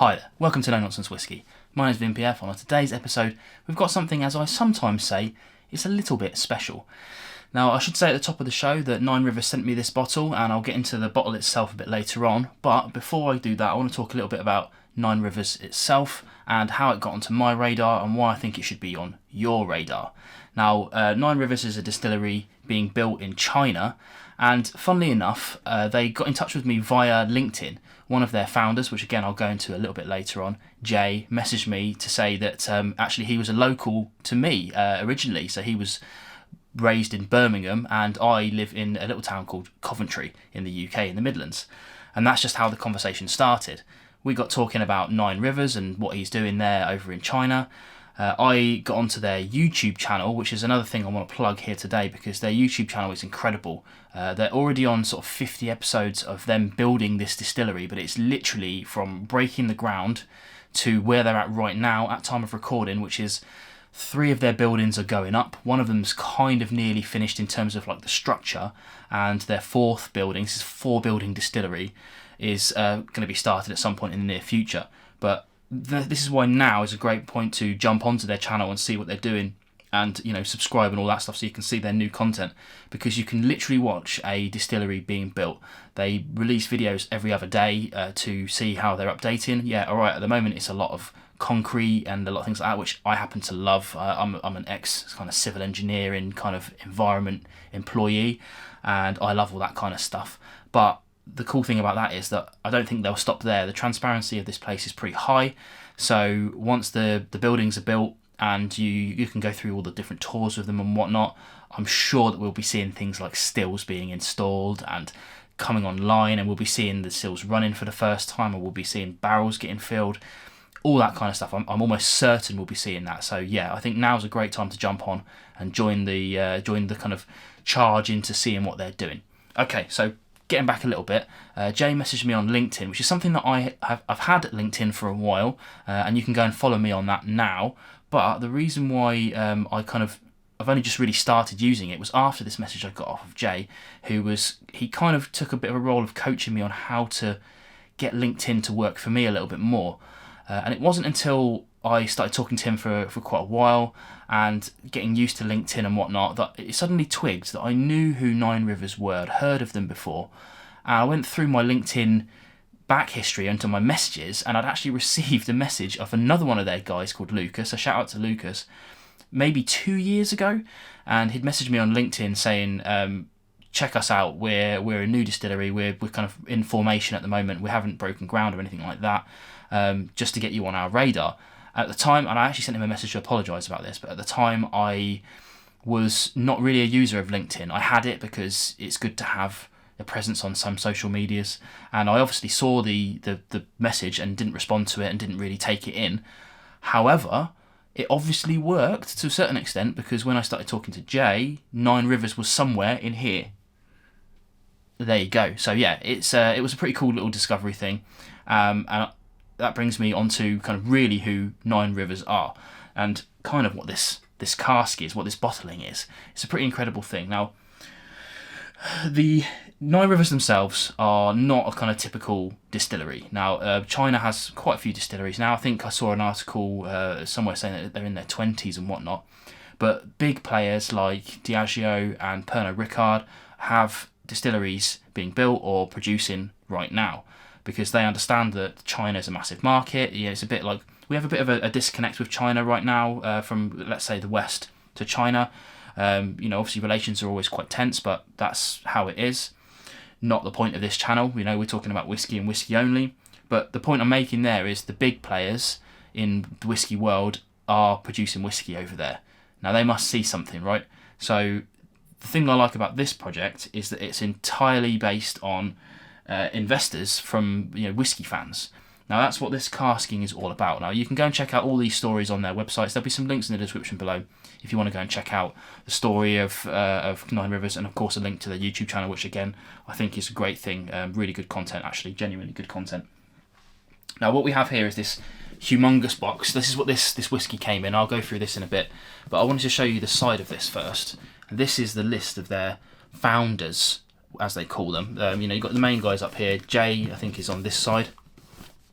Hi there, welcome to No Nonsense Whisky. My name is VinPF, and on today's episode we've got something, as I sometimes say, it's a little bit special. Now, I should say at the top of the show that Nine Rivers sent me this bottle, and I'll get into the bottle itself a bit later on, but before I do that I want to talk a little bit about Nine Rivers itself and how it got onto my radar and why I think it should be on your radar. Now, Nine Rivers is a distillery being built in China, and funnily enough, they got in touch with me via LinkedIn. One of their founders, which again I'll go into a little bit later on, Jay, messaged me to say that actually he was a local to me originally, so he was raised in Birmingham and I live in a little town called Coventry in the UK in the Midlands, and that's just how the conversation started. We got talking about Nine Rivers and what he's doing there over in China. I got onto their YouTube channel, which is another thing I want to plug here today because their YouTube channel is incredible. They're already on sort of 50 episodes of them building this distillery, but it's literally from breaking the ground to where they're at right now at time of recording, which is 3 of their buildings are going up. One of them's kind of nearly finished in terms of like the structure, and their 4th building, this is 4-building distillery, is going to be started at some point in the near future. But this is why now is a great point to jump onto their channel and see what they're doing, and subscribe and all that stuff so you can see their new content, because you can literally watch a distillery being built. They release videos every other day to see how they're updating. Yeah, alright, at the moment it's a lot of concrete and a lot of things like that, which I happen to love. I'm an ex kind of civil engineering kind of environment employee, and I love all that kind of stuff. But the cool thing about that is that I don't think they'll stop there. The transparency of this place is pretty high, so once the buildings are built and you can go through all the different tours with them and whatnot, I'm sure that we'll be seeing things like stills being installed and coming online, and we'll be seeing the stills running for the first time, and we'll be seeing barrels getting filled, all that kind of stuff. I'm almost certain we'll be seeing that. So yeah, I think now's a great time to jump on and join the kind of charge into seeing what they're doing. Okay, so getting back a little bit, Jay messaged me on LinkedIn, which is something that I've had LinkedIn for a while, and you can go and follow me on that now. But the reason why I've only just really started using it was after this message I got off of Jay, he kind of took a bit of a role of coaching me on how to get LinkedIn to work for me a little bit more. And it wasn't until I started talking to him for quite a while and getting used to LinkedIn and whatnot that it suddenly twigged that I knew who Nine Rivers were. I'd heard of them before. And I went through my LinkedIn back history into my messages, and I'd actually received a message of another one of their guys called Lucas, a shout out to Lucas, maybe 2 years ago, and he'd messaged me on LinkedIn saying, check us out, we're a new distillery, we're kind of in formation at the moment, we haven't broken ground or anything like that, just to get you on our radar. At the time, and I actually sent him a message to apologise about this, but at the time I was not really a user of LinkedIn. I had it because it's good to have a presence on some social medias, and I obviously saw the message and didn't respond to it and didn't really take it in. However, it obviously worked to a certain extent, because when I started talking to Jay, Nine Rivers was somewhere in here. There you go. So yeah, it was a pretty cool little discovery thing, and that brings me on to kind of really who Nine Rivers are and kind of what this cask is, what this bottling is. It's a pretty incredible thing. Now, the Nine Rivers themselves are not a kind of typical distillery. Now, China has quite a few distilleries now. I think I saw an article somewhere saying that they're in their 20s and whatnot. But big players like Diageo and Pernod Ricard have distilleries being built or producing right now, because they understand that China is a massive market. Yeah, it's a bit like we have a bit of a disconnect with China right now from, let's say, the West to China. Obviously relations are always quite tense, but that's how it is. Not the point of this channel. We're talking about whiskey and whiskey only. But the point I'm making there is the big players in the whiskey world are producing whiskey over there. Now they must see something, right? So the thing I like about this project is that it's entirely based on investors from whiskey fans. Now that's what this casking is all about. Now you can go and check out all these stories on their websites. There'll be some links in the description below if you want to go and check out the story of Nine Rivers, and of course a link to their YouTube channel, which again I think is a great thing. Really good content, actually, genuinely good content. Now what we have here is this humongous box. This is what this whiskey came in. I'll go through this in a bit, but I wanted to show you the side of this first. And this is the list of their founders, as they call them. You've got the main guys up here. Jay, I think, is on this side.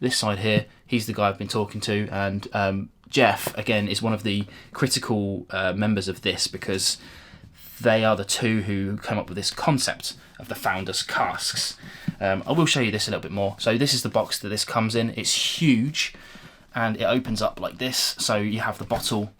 This side here He's the guy I've been talking to, and Jeff, again, is one of the critical members of this, because they are the two who came up with this concept of the Founders Casks. I will show you this a little bit more. So this is the box that this comes in. It's huge, and it opens up like this. So you have the bottle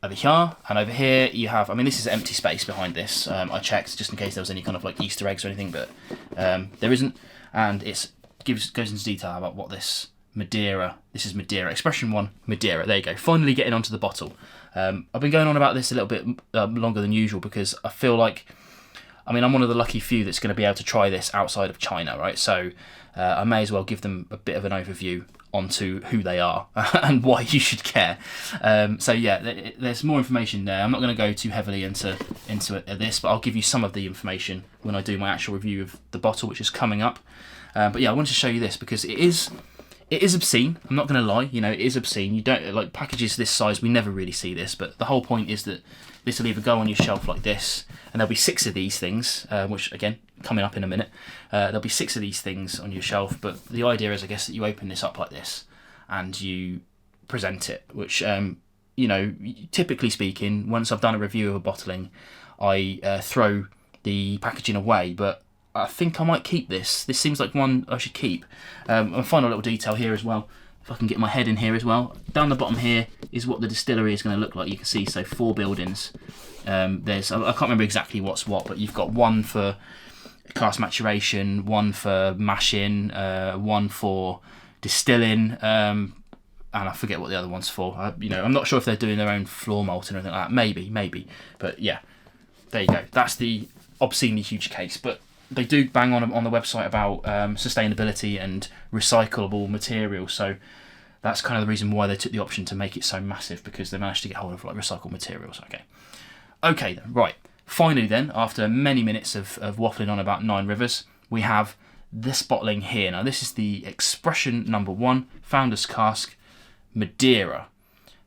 over here, and over here you have, I mean, this is empty space behind this. I checked just in case there was any kind of like Easter eggs or anything, but there isn't. And it goes into detail about what this Madeira, this is Madeira, Expression 1 Madeira, there you go, finally getting onto the bottle. I've been going on about this a little bit longer than usual, because I feel like, I mean, I'm one of the lucky few that's going to be able to try this outside of China, right? So I may as well give them a bit of an overview onto who they are and why you should care. So yeah, there's more information there. I'm not going to go too heavily into this, but I'll give you some of the information when I do my actual review of the bottle, which is coming up. But yeah, I wanted to show you this because it is obscene. I'm not going to lie, it is obscene. You don't, like, packages this size, we never really see this, but the whole point is that this will either go on your shelf like this, and there'll be 6 of these things, which again, coming up in a minute. There'll be 6 of these things on your shelf, but the idea is, I guess, that you open this up like this and you present it, which, typically speaking, once I've done a review of a bottling, I throw the packaging away, but I think I might keep this. This seems like one I should keep. A final little detail here as well, if I can get my head in here as well. Down the bottom here is what the distillery is going to look like. You can see, so 4 buildings. I can't remember exactly what's what, but you've got one for cask maturation, one for mashing, one for distilling, and I forget what the other one's for. I'm not sure if they're doing their own floor malt or anything like that. Maybe. But yeah, there you go. That's the obscenely huge case. But they do bang on the website about sustainability and recyclable materials, so that's kind of the reason why they took the option to make it so massive, because they managed to get hold of like recycled materials. Okay then, right. Finally then, after many minutes of waffling on about Nine Rivers, we have this bottling here. Now this is the Expression number 1 Founders Cask Madeira.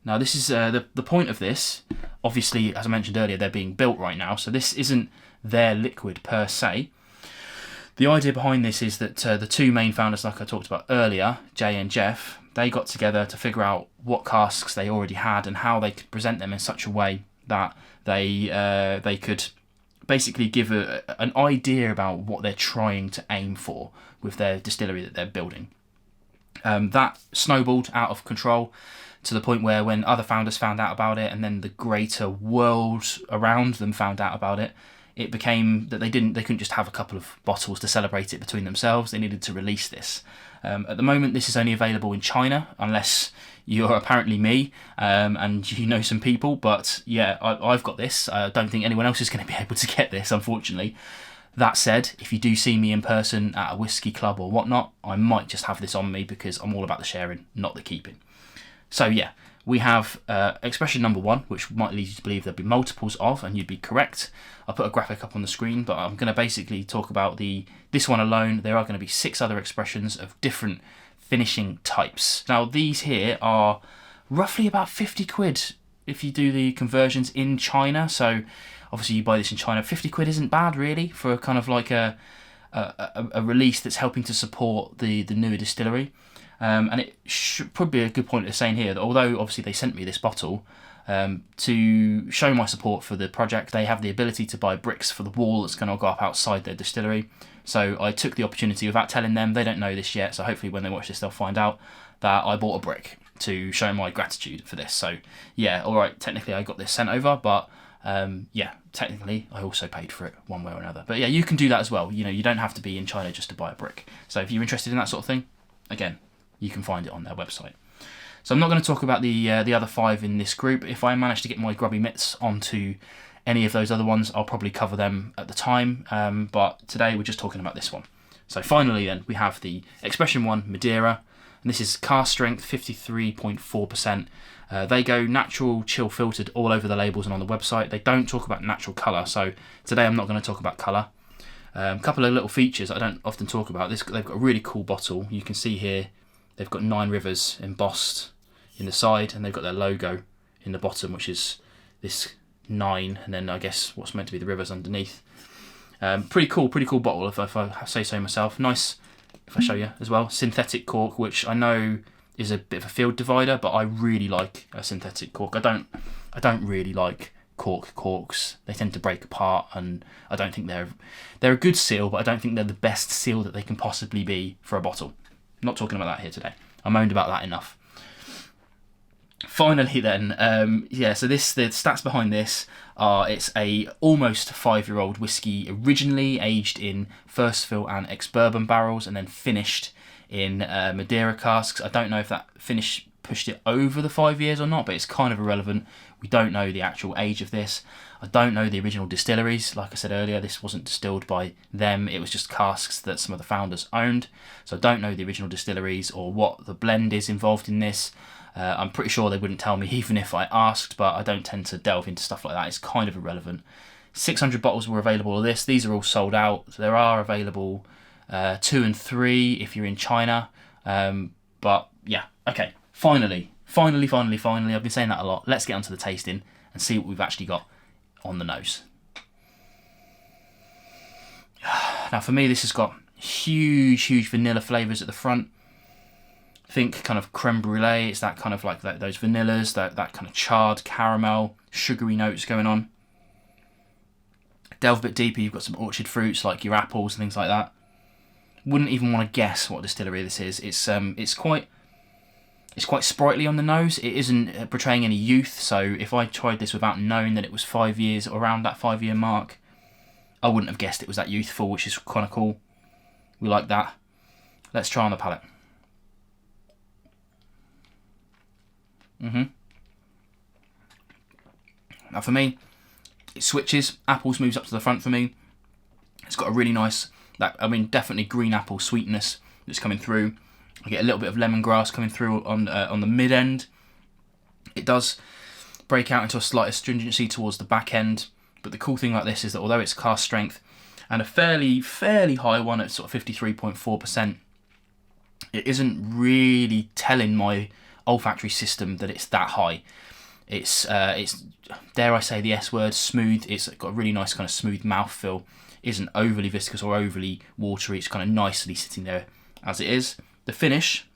Now this is the point of this, obviously, as I mentioned earlier, they're being built right now, so this isn't their liquid per se. The idea behind this is that the 2 main founders, like I talked about earlier, Jay and Jeff, they got together to figure out what casks they already had and how they could present them in such a way that they could basically give an idea about what they're trying to aim for with their distillery that they're building. That snowballed out of control to the point where, when other founders found out about it, and then the greater world around them found out about it, it became that they couldn't just have a couple of bottles to celebrate it between themselves. They needed to release this. At the moment, this is only available in China, unless you're apparently me and you know some people. But yeah, I've got this. I don't think anyone else is going to be able to get this, unfortunately. That said, if you do see me in person at a whiskey club or whatnot, I might just have this on me, because I'm all about the sharing, not the keeping. So yeah, we have Expression number 1, which might lead you to believe there'll be multiples of, and you'd be correct. I'll put a graphic up on the screen, but I'm going to basically talk about this one alone. There are going to be 6 other expressions of different finishing types. Now these here are roughly about 50 quid if you do the conversions in China. So obviously you buy this in China, 50 quid isn't bad really for a kind of like a release that's helping to support the newer distillery. And it should probably be a good point of saying here that although obviously they sent me this bottle to show my support for the project, they have the ability to buy bricks for the wall that's going to go up outside their distillery. So I took the opportunity, without telling them, they don't know this yet, so hopefully when they watch this they'll find out, that I bought a brick to show my gratitude for this. So yeah, alright, technically I got this sent over, but yeah, technically I also paid for it one way or another. But yeah, you can do that as well. You don't have to be in China just to buy a brick. So if you're interested in that sort of thing, again, you can find it on their website. So I'm not going to talk about the other 5 in this group. If I manage to get my grubby mitts onto any of those other ones, I'll probably cover them at the time. But today we're just talking about this one. So finally then, we have the Expression 1 Madeira, and this is cask strength 53.4%. They go natural, chill filtered all over the labels and on the website. They don't talk about natural colour, so today I'm not going to talk about colour. A couple of little features I don't often talk about. They've got a really cool bottle. You can see here they've got Nine Rivers embossed in the side, and they've got their logo in the bottom, which is this 9, and then I guess what's meant to be the rivers underneath. Pretty cool bottle if I say so myself. Nice, if I show you as well, synthetic cork, which I know is a bit of a field divider, but I really like a synthetic cork. I don't really like corks. They tend to break apart, and I don't think they're a good seal, but I don't think they're the best seal that they can possibly be for a bottle. I'm not talking about that here today. I moaned about that enough. Finally then, so the stats behind this are it's a almost 5-year-old whiskey, originally aged in first fill and ex-bourbon barrels and then finished in Madeira casks. I don't know if that finish pushed it over the 5 years or not, but it's kind of irrelevant. We don't know the actual age of this. I don't know the original distilleries. Like I said earlier, this wasn't distilled by them. It was just casks that some of the founders owned. So I don't know the original distilleries or what the blend is involved in this. I'm pretty sure they wouldn't tell me even if I asked, but I don't tend to delve into stuff like that. It's kind of irrelevant. 600 bottles were available of this. These are all sold out. There are available 2 and 3 if you're in China. But yeah, okay. Finally, I've been saying that a lot. Let's get onto the tasting and see what we've actually got on the nose. Now for me, this has got huge vanilla flavours at the front. Think kind of creme brulee. It's that kind of like those vanillas, that kind of charred caramel, sugary notes going on. Delve a bit deeper, you've got some orchard fruits like your apples and things like that. Wouldn't even want to guess what distillery this is. It's quite sprightly on the nose. It isn't portraying any youth, so if I tried this without knowing that it was 5 years, or around that 5 year mark, I wouldn't have guessed it was that youthful, which is kind of cool. We like that. Let's try on the palate. Now for me, it switches. Apples moves up to the front for me. It's got a really nice, definitely green apple sweetness that's coming through. I get a little bit of lemongrass coming through on the mid end. It does break out into a slight astringency towards the back end. But the cool thing about this is that although it's cask strength and a fairly high one at sort of 53.4%, it isn't really telling my olfactory system that it's that high. It's dare I say the S word, smooth. It's got a really nice kind of smooth mouthfeel. Isn't overly viscous or overly watery. It's kind of nicely sitting there as it is. The finish,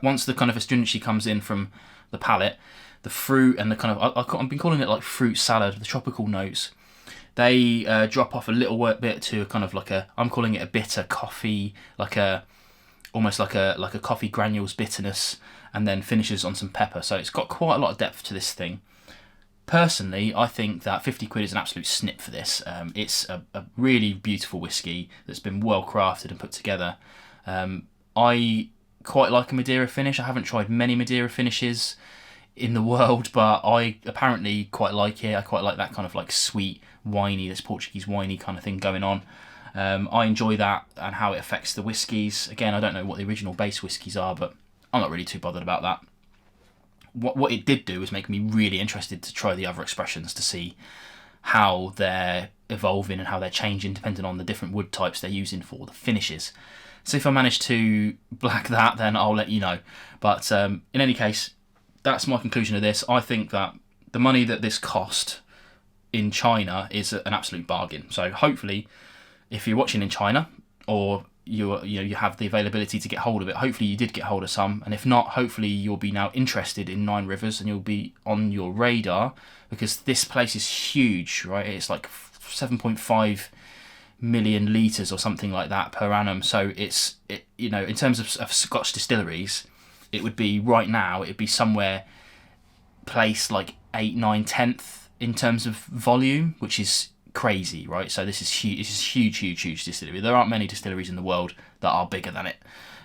once the kind of astringency comes in from the palate, the fruit and the kind of, I've been calling it like fruit salad, the tropical notes, they drop off a little bit to kind of like I'm calling it a bitter coffee, almost like a coffee granules bitterness, and then finishes on some pepper. So it's got quite a lot of depth to this thing. Personally, I think that 50 quid is an absolute snip for this. It's a really beautiful whiskey that's been well crafted and put together. I quite like a Madeira finish. I haven't tried many Madeira finishes in the world, but I apparently quite like it. I quite like that kind of like sweet, winey, this Portuguese winey kind of thing going on. I enjoy that and how it affects the whiskies. Again, I don't know what the original base whiskies are, but I'm not really too bothered about that. What it did do was make me really interested to try the other expressions to see how they're evolving and how they're changing depending on the different wood types they're using for the finishes. So if I manage to black that, then I'll let you know. But in any case, that's my conclusion of this. I think that the money that this cost in China is an absolute bargain. So hopefully, if you're watching in China or you have the availability to get hold of it, hopefully you did get hold of some. And if not, hopefully you'll be now interested in Nine Rivers and you'll be on your radar, because this place is huge, right? It's like 7.5 million litres or something like that per annum. So in terms of Scotch distilleries, it would be right now, it'd be somewhere placed like 8th, 9th, 10th in terms of volume, which is crazy, right? So this is huge. This is huge distillery. There aren't many distilleries in the world that are bigger than it.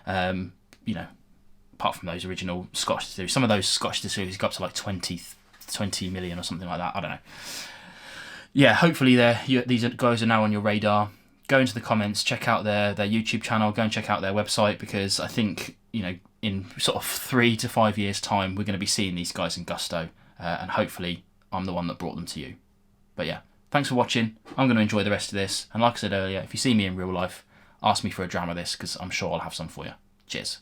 Apart from those original Scotch distilleries. Some of those Scotch distilleries go up to like 20 million or something like that. I don't know. Yeah, hopefully these guys are now on your radar. Go into the comments, check out their YouTube channel, go and check out their website, because I think, in sort of 3 to 5 years' time, we're going to be seeing these guys in gusto, and hopefully I'm the one that brought them to you. But yeah, thanks for watching. I'm going to enjoy the rest of this, and like I said earlier, if you see me in real life, ask me for a dram of this, because I'm sure I'll have some for you. Cheers.